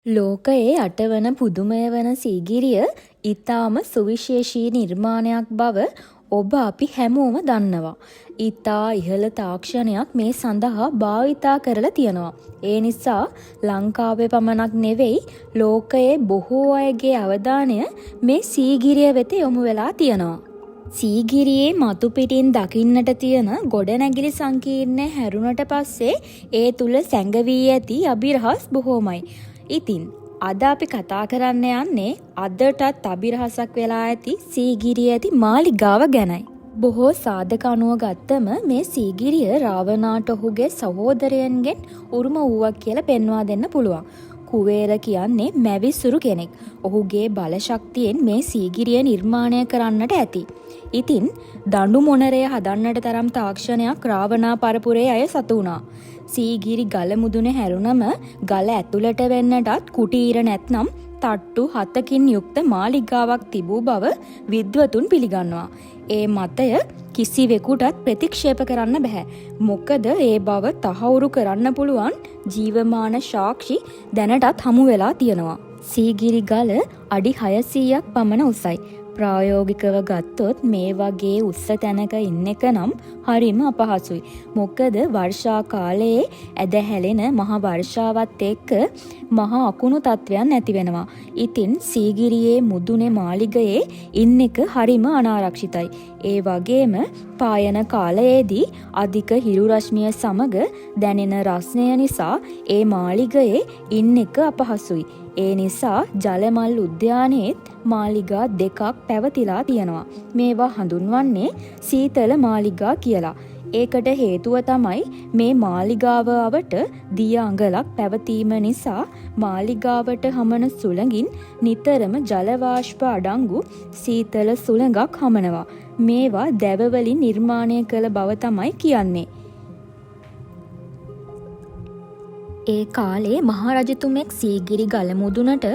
ලෝකයේ අටවන පුදුමය වන සීගිරිය ඊටාම සුවිශේෂී නිර්මාණයක් බව ඔබ අපි හැමෝම දන්නවා. ඊටා ඉහළ තාක්ෂණයක් මේ සඳහා භාවිතා කරලා තියෙනවා. ඒ නිසා ලංකාවේ පමණක් නෙවෙයි ලෝකයේ බොහෝ අයගේ අවධානය මේ සීගිරිය වෙත යොමු වෙලා තියෙනවා. සීගිරියේ මතු පිටින් දකින්නට තියෙන ගොඩනැගිලි සංකීර්ණය හැරුණට පස්සේ ඒ තුල සැඟවී ඇති අභිරහස් බොහෝමයි. ඉතින් අද අපි කතා කරන්න යන්නේ අදටත් අභිරහසක් වෙලා ඇති සීගිරියේ ඇති මාලිගාව ගැනයි. බොහෝ සාධක අනුව ගත්තම මේ සීගිරිය රාවණාට ඔහුගේ සහෝදරයන්ගෙන් උරුම වූවක් කියලා පෙන්වා දෙන්න පුළුවන්. කුවේර කියන්නේ මැවිසුරු කෙනෙක්. ඔහුගේ බල ශක්තියෙන් මේ සීගිරිය නිර්මාණය කරන්නට ඇති. ඉතින් දඬු මොනරය හදන්නට තරම් තාක්ෂණයක් රාවණා පරපුරේ අය සතු වුණා. සීගිරි ගල මුදුනේ හැරුණම ගල ඇතුළට වෙන්නටත් කුටීර නැත්නම් තට්ටු 7කින් යුක්ත මාලිගාවක් තිබූ බව විද්වතුන් පිළිගන්නවා. ඒ මතය කිසිවෙකුටත් ප්‍රතික්ෂේප කරන්න බෑ. මොකද ඒ බව තහවුරු කරන්න පුළුවන් ජීවමාන සාක්ෂි දැනටත් හමු වෙලා තියෙනවා. සීගිරි ගල අඩි 600ක් පමණ උසයි. ප්‍රායෝගිකව ගත්තොත් මේ වගේ උස්ස තැනක ඉන්න එක නම් හරිම අපහසුයි. මොකද වර්ෂා කාලයේ ඇද හැලෙන මහ වර්ෂාවත් එක්ක මහ අකුණු තත්වයන් ඇති වෙනවා. ඉතින් සීගිරියේ මුදුනේ මාලිගයේ ඉන්න එක හරිම අනාරක්ෂිතයි. ඒ වගේම පායන කාලයේදී අධික හිරු රශ්මිය සමග දැනෙන රස්නය නිසා ඒ මාලිගයේ ඉන්න එක අපහසුයි. ඒ නිසා ජලමල් උද්‍යානයේත් මාලිගා දෙකක් පැවතිලා තියෙනවා. මේවා හඳුන්වන්නේ සීතල මාලිගා කියලා. ඒකට හේතුව තමයි මේ මාලිගාව අවට දිය අඟලක් පැවතීම නිසා මාලිගාවට හමන සුළඟින් නිතරම ජල වාෂ්ප අඩංගු සීතල සුළඟක් හමනවා. මේවා දැව වලින් නිර්මාණය කළ බව තමයි කියන්නේ. ඒ කාලේ මහරජතුමෙක් සීගිරි ගල මුදුනට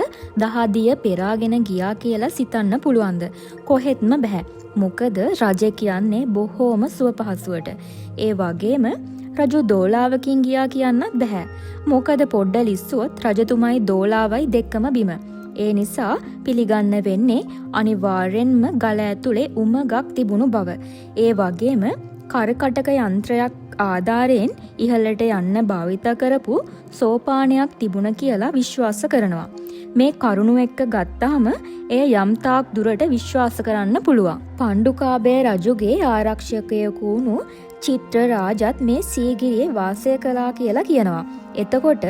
දහදිය පෙරාගෙන ගියා කියලා සිතන්න පුළුවන්ද? කොහෙත්ම බෑ. මොකද රජ කියන්නේ බොහෝම සුවපහසුවට. ඒ වගේම රජු දෝලාවකින් ගියා කියන්නත් බෑ. මොකද පොඩ්ඩ ලිස්සුවොත් රජතුමයි දෝලාවයි දෙකම බිම. ඒ නිසා පිළිගන්න වෙන්නේ අනිවාර්යෙන්ම ගල ඇතුලේ උමගක් තිබුණු බව. ඒ වගේම කරකටක යන්ත්‍රයක් ආධාරයෙන් ඉහළට යන්න භාවිත කරපු සෝපානයක් තිබුණ කියලා විශ්වාස කරනවා. මේ කරුණු එක්ක ගත්තාම එය යම් තාක් දුරට විශ්වාස කරන්න පුළුවන්. පණ්ඩුකාභය රජුගේ ආරක්ෂකයෙකු වුණු චිත්‍රරාජත් මේ සීගිරියේ වාසය කළා කියලා කියනවා. එතකොට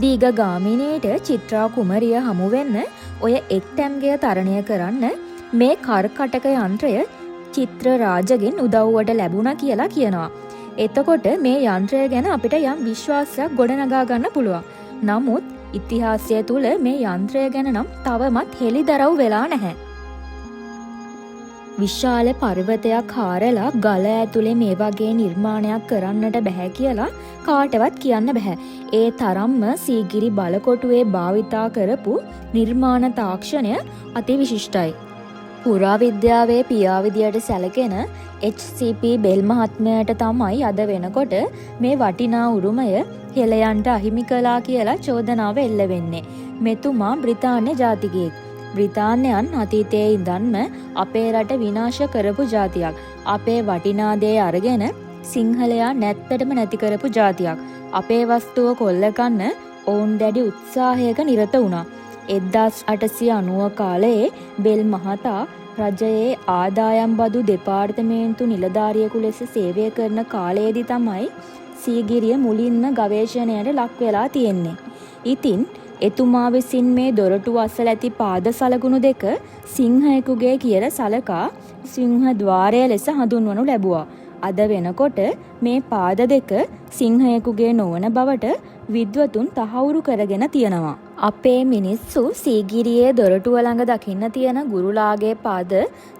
දීඝගාමිනීට චිත්‍රා කුමරිය හමු වෙන්න ඔය එක්තැම්ගය තරණය කරන්න මේ කරකටක යන්ත්‍රය චිත්‍රරාජගෙන් උදව්වට ලැබුණා කියලා කියනවා. එතකොට මේ යන්ත්‍රය ගැන අපිට යම් විශ්වාසයක් ගොඩනගා ගන්න පුළුවන්. නමුත් ඉතිහාසය තුල මේ යන්ත්‍රය ගැන නම් තවමත් හෙළිදරව් වෙලා නැහැ. විශාල පර්වතයක් හාරලා ගල ඇතුලේ මේ වගේ නිර්මාණයක් කරන්නට බෑ කියලා කාටවත් කියන්න බෑ. ඒ තරම්ම සීගිරි බලකොටුවේ භාවිතා කරපු නිර්මාණ තාක්ෂණය අතිවිශිෂ්ටයි. පුරාවිද්‍යාවේ පියා විදියට සැලකෙන HCP බෙල් මහත්මයාට තමයි අද වෙනකොට මේ වටිනා උරුමය හෙළයන්ට අහිමි කළා කියලා චෝදනාව එල්ල වෙන්නේ. මෙතුමා බ්‍රිතාන්‍ය ජාතිකයෙක්. බ්‍රිතාන්‍යයන් අතීතයේ ඉඳන්ම අපේ රට විනාශ කරපු ජාතියක්. අපේ වටිනා දේ අරගෙන සිංහලයා නැත්තටම නැති කරපු ජාතියක්. අපේ වස්තුව කොල්ලකන්න ඔවුන් දැඩි උත්සාහයක නිරත වුණා. 1890 කාලයේ බෙල් මහතා රජයේ ආදායම් බදු දෙපාර්තමේන්තු නිලධාරියෙකු ලෙස සේවය කරන කාලයේදී තමයි සීගිරිය මුලින්ම ගවේෂණයට ලක් වෙලා තියෙන්නේ. ඉතින් එතුමා විසින් මේ දොරටු අසල ඇති පාද සලකුණු දෙක සිංහයෙකුගේ කියලා සලකා සිංහ ద్వාරය ලෙස හඳුන්වනු ලැබුවා. අද වෙනකොට මේ පාද දෙක සිංහයෙකුගේ නොවන බවට විද්වතුන් තහවුරු කරගෙන තියෙනවා. අපේ මිනිස්සු සීගිරියේ දොරටුව ළඟ දකින්න තියෙන ගුරුලාගේ පාද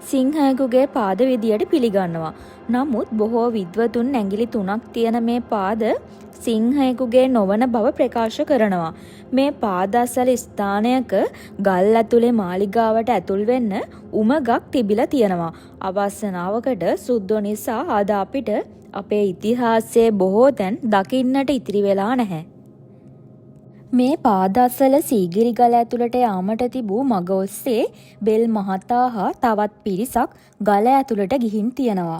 සිංහයෙකුගේ පාද විදියට පිළිගන්නවා. නමුත් බොහෝ විද්වතුන් ඇඟිලි 3ක් තියෙන මේ පාද සිංහයෙකුගේ නොවන බව ප්‍රකාශ කරනවා. මේ පාද අසල ස්ථානයක ගල් ඇතුලේ මාලිගාවට ඇතුල් වෙන්න උමගක් තිබිලා තියෙනවා. අවසනාවකට සුද්ධ නිසා අද අපිට අපේ ඉතිහාසයේ බොහෝ තැන් දකින්නට ඉතිරි වෙලා නැහැ. මේ පාදස්සල සීගිරි ගල ඇතුළට යාමට තිබූ මග ඔස්සේ බෙල් මහතා හා තවත් පිරිසක් ගල ඇතුළට ගිහින් තියෙනවා.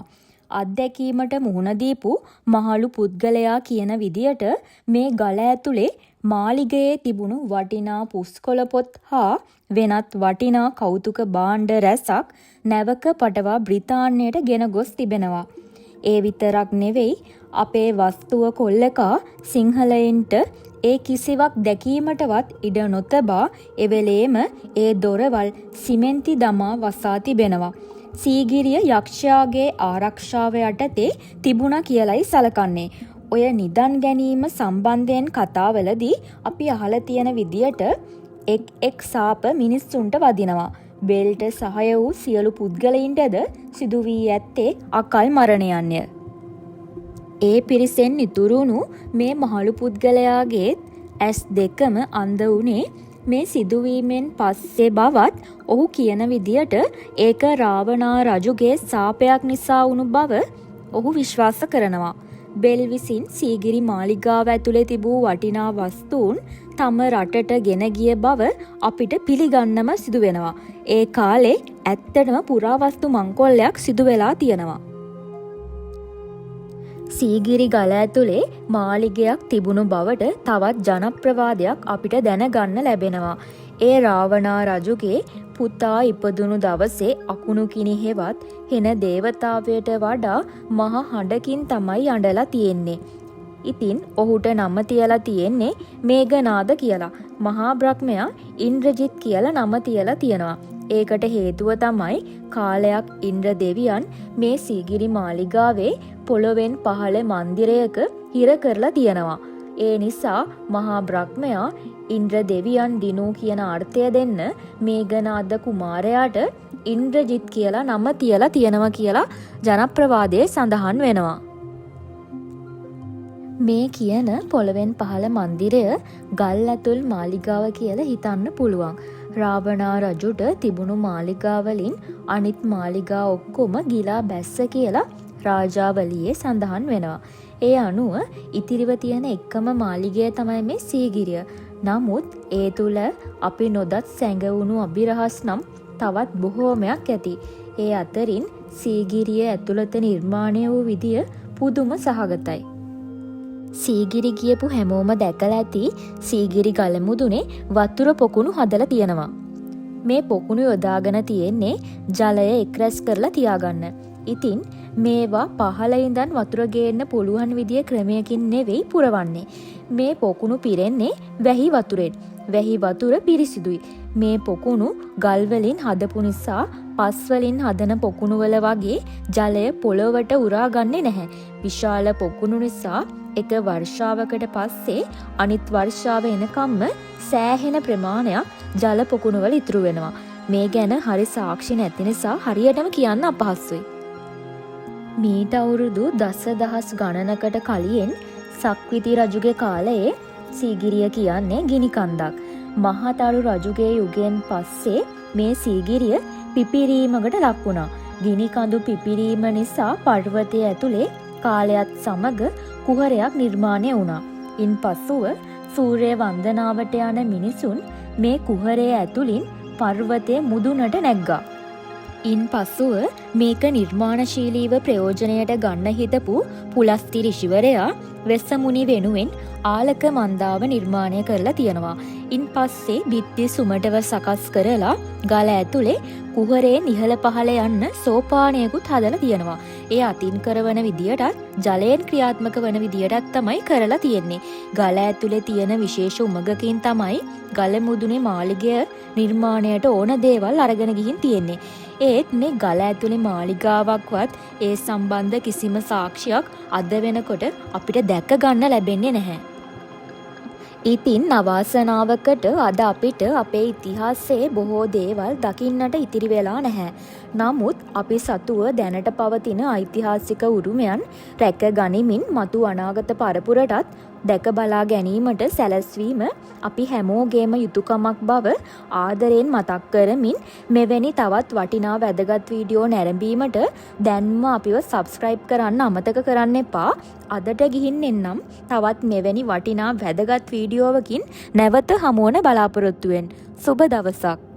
අත්දැකීමට මුහුණ දීපු මහලු පුද්ගලයා කියන විදියට මේ ගල ඇතුලේ මාලිගයේ තිබුණු වටිනා පුස්කොළ පොත් හා වෙනත් වටිනා කෞතුක භාණ්ඩ රැසක් නැවක පටවා බ්‍රිතාන්‍යයට ගෙන ගොස් තිබෙනවා. ඒ විතරක් නෙවෙයි අපේ වස්තුව කොල්ලකා සිංහලයින්ට ඒ කිසිවක් දැකීමටවත් ඉඩ නොතබා එවෙලේම ඒ දොරවල් සිමෙන්ති දමා වසා තිබෙනවා. සීගිරිය යක්ෂයාගේ ආරක්ෂාව යටතේ තිබුණා කියලයි සලකන්නේ. ඔය නිදන් ගැනීම සම්බන්ධයෙන් කතාවලදී අපි අහලා තියෙන විදියට එක් සාප මිනිස්සුන්ට වදිනවා. බෙල්ට සහාය වූ සියලු පුද්ගලයින්ටද සිදු වී ඇත්තේ අකල් මරණයන්ය. ඒ පිරිසෙන් ඉතුරුණු මේ මහලු පුද්ගලයාගේ ඇස් දෙකම අන්ධ වුණේ මේ සිදුවීමෙන් පස්සේ බවත් ඔහු කියන විදියට ඒක රාවණා රජුගේ සාපයක් නිසා වුණු බව ඔහු විශ්වාස කරනවා. බෙල් විසින් සීගිරි මාලිගාව ඇතුලේ තිබූ වටිනා වස්තුන් තම රටට ගෙන ගිය බව අපිට පිළිගන්නම සිදු වෙනවා. ඒ කාලේ ඇත්තටම පුරාවස්තු මංකොල්ලයක් සිදු වෙලා තියෙනවා. සීගිරි ගල ඇතුලේ මාලිගයක් තිබුණු බවට තවත් ජනප්‍රවාදයක් අපිට දැනගන්න ලැබෙනවා. ඒ රාවණා රජුගේ පුතා ඉපදුණු දවසේ අකුණු කිනි හෙවත් හෙන දේවතාවයට වඩා මහ හඬකින් තමයි අඬලා තියෙන්නේ. ඉතින් ඔහුට නම තියලා තියෙන්නේ මේඝනාද කියලා. මහා බ්‍රහ්මයා ඉන්ද්‍රජිත් කියලා නම තියලා තියෙනවා. ඒකට හේතුව තමයි කාලයක් ඉන්ද්‍ර දෙවියන් මේ සීගිරි මාලිගාවේ පොළොවෙන් පහළ මන්දිරයක හිර කරලා තියෙනවා. ඒ නිසා මහා බ්‍රහ්මයා ඉන්ද්‍ර දෙවියන් දිනූ කියන අර්ථය දෙන්න මේඝනාද කුමාරයාට ඉන්ද්‍රජිත් කියලා නම තියලා තියෙනවා කියලා ජනප්‍රවාදයේ සඳහන් වෙනවා. මේ කියන පොළොවෙන් පහළ මන්දිරය ගල් ඇතුල් මාලිගාව කියලා හිතන්න පුළුවන්. රාවණා රජුට තිබුණු මාලිගාවලින් අනිත් මාලිගා ඔක්කොම ගිලා බැස්ස කියලා රාජාවලියේ සඳහන් වෙනවා. ඒ අනුව ඉතිරිව තියෙන එකම මාලිගය තමයි මේ සීගිරිය. නමුත් ඒ තුල අපි නොදත් සැඟවුණු අභිරහස් නම් තවත් බොහෝමයක් ඇති. ඒ අතරින් සීගිරිය ඇතුළත නිර්මාණය වූ විදිය පුදුම සහගතයි. සීගිරි ගියපු හැමෝම දැකලා ඇති සීගිරි ගල මුදුනේ වතුර පොකුණු හදලා තියෙනවා. මේ පොකුණු යොදාගෙන තියෙන්නේ ජලය එක්රැස් කරලා තියාගන්න. ඉතින් මේවා පහළ ඉඳන් වතුර ගේන්න පුළුවන් විදිය ක්‍රමයකින් නෙවෙයි පුරවන්නේ. මේ පොකුණු පිරෙන්නේ වැහි වතුරෙන්. වැහි වතුර පිරිසිදුයි. මේ පොකුණු ගල් වලින් හදපු නිසා පස් වලින් හදන පොකුණු වල වගේ ජලය පොළොවට උරා ගන්නේ නැහැ. විශාල පොකුණු නිසා එක වර්ෂාවකට පස්සේ අනිත් වර්ෂාව එනකම්ම සෑහෙන ප්‍රමාණයක් ජල පොකුණු වල ඉතුරු වෙනවා. මේ ගැන හරි සාක්ෂි නැති නිසා හරියටම කියන්න අපහසුයි. මීට අවුරුදු දසදහස් ගණනකට කලින් සක්විති රජුගේ කාලයේ සීගිරිය කියන්නේ ගිනි කන්දක්. මහතරු රජුගේ යුගයෙන් පස්සේ මේ සීගිරිය පිපිරීමකට ලක් වුණා. ගිනි කඳු පිපිරීම නිසා පර්වතය ඇතුලේ කාලයත් සමග කුහරයක් නිර්මාණය වුණා. ඉන්පසුව සූර්ය වන්දනාවට යන මිනිසුන් මේ කුහරය ඇතුලින් පර්වතයේ මුදුනට නැග්ගා. ඉන්පසුව මේක නිර්මාණශීලීව ප්‍රයෝජනයට ගන්න හිතපු පුලස්ති ඍෂිවරයා වෙස්සමුනි වෙනුවෙන් ආලක මන්දාව නිර්මාණය කරලා තියෙනවා. ඉන්පස්සේ බිත්ති සුමටව සකස් කරලා ගල ඇතුලේ කුහරේ නිහල පහළ යන්න සෝපානයකුත් හදලා තියෙනවා. ඒ අතින් කරවන විදියටත් ජලයෙන් ක්‍රියාත්මක වන විදියටත් තමයි කරලා තියෙන්නේ. ගල ඇතුලේ තියෙන විශේෂ උමගකින් තමයි ගල මුදුනේ මාලිගය නිර්මාණයට ඕන දේවල් අරගෙන ගිහින් තියෙන්නේ. ඒත් මේ ගල ඇතුලේ මාලිගාවක්වත් ඒ සම්බන්ධ කිසිම සාක්ෂියක් අද වෙනකොට අපිට දැක ගන්න ලැබෙන්නේ නැහැ. ඉතින් අවාසනාවකට අද අපිට අපේ ඉතිහාසයේ බොහෝ දේවල් දකින්නට ඉතිරි වෙලා නැහැ. නමුත් අපි සතුව දැනට පවතින ඓතිහාසික උරුමයන් රැක ගනිමින් මතු අනාගත පරපුරටත් දැක බලා ගැනීමට සැලැස්වීම අපි හැමෝගේම යුතුකමක් බව ආදරයෙන් මතක් කරමින් මෙවැනි තවත් වටිනා වැදගත් වීඩියෝ නැරඹීමට දැන්ම අපිව සබ්ස්ක්‍රයිබ් කරන්න අමතක කරන්න එපා. අදට ගිහින් එන්නම් තවත් මෙවැනි වටිනා වැදගත් වීඩියෝවකින් නැවත හමුවන බලාපොරොත්තුවෙන්. සුබ දවසක්.